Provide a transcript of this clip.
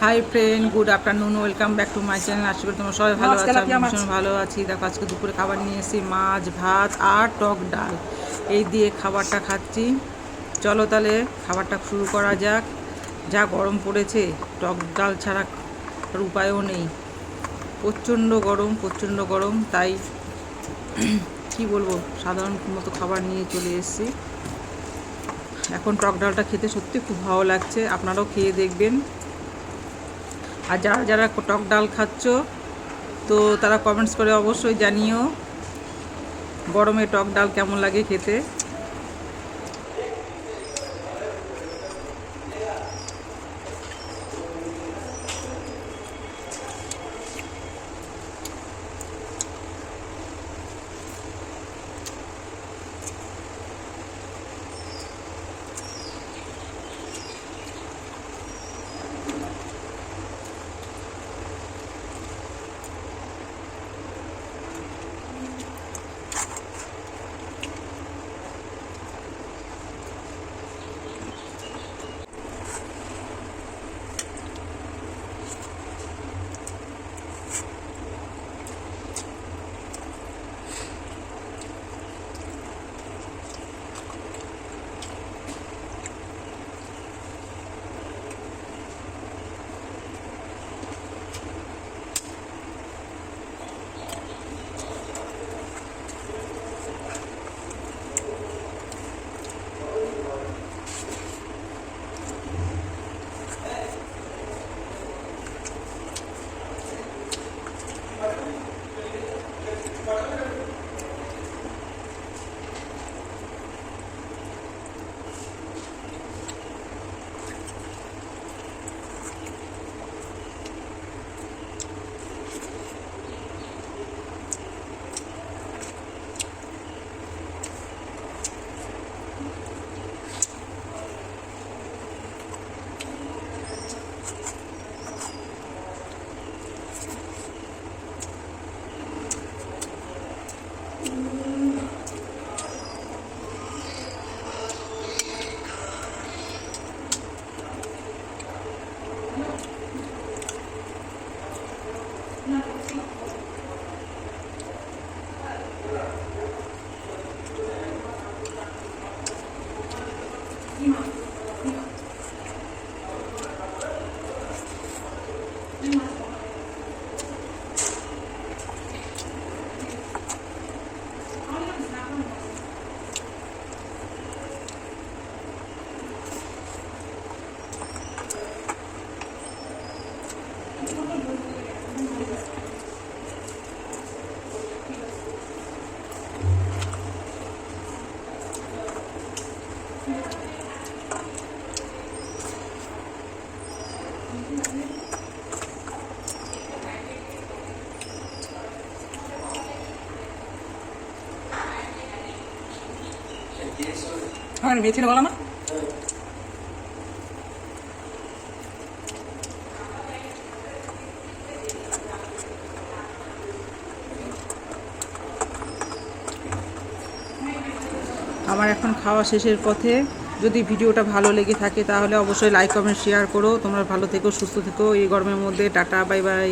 High friend, good afternoon, welcome back to my channel. আশা করি তোমরা সবাই ভালো আছো। আমি ভীষণ ভালো আছি। দেখো আজকে দুপুরে খাবার নিয়ে এসেছি মাছ, ভাত আর টক ডাল। এই দিয়ে খাবারটা খাচ্ছি। চলো তাহলে খাবারটা শুরু করা যাক। যা গরম পড়েছে, টক ডাল ছাড়া আর উপায়ও নেই। প্রচণ্ড গরম, তাই কি বলবো, সাধারণ মতো খাবার নিয়ে চলে এসেছি। এখন টক ডালটা খেতে সত্যি খুব ভালো লাগছে, আপনারাও খেয়ে দেখবেন। আর যারা যারা টক ডাল খাচ্ছ, তো তারা কমেন্টস করে অবশ্যই জানিও গরমে টক ডাল কেমন লাগে খেতে। হ্যাঁ বেছে বলো না। আমার এখন খাওয়া শেষের পথে। যদি ভিডিওটা ভালো লেগে থাকে তাহলে অবশ্যই লাইক কমেন্ট শেয়ার করো। তোমরা ভালো থেকো, সুস্থ থেকো এই গরমের মধ্যে। Tata, bye bye.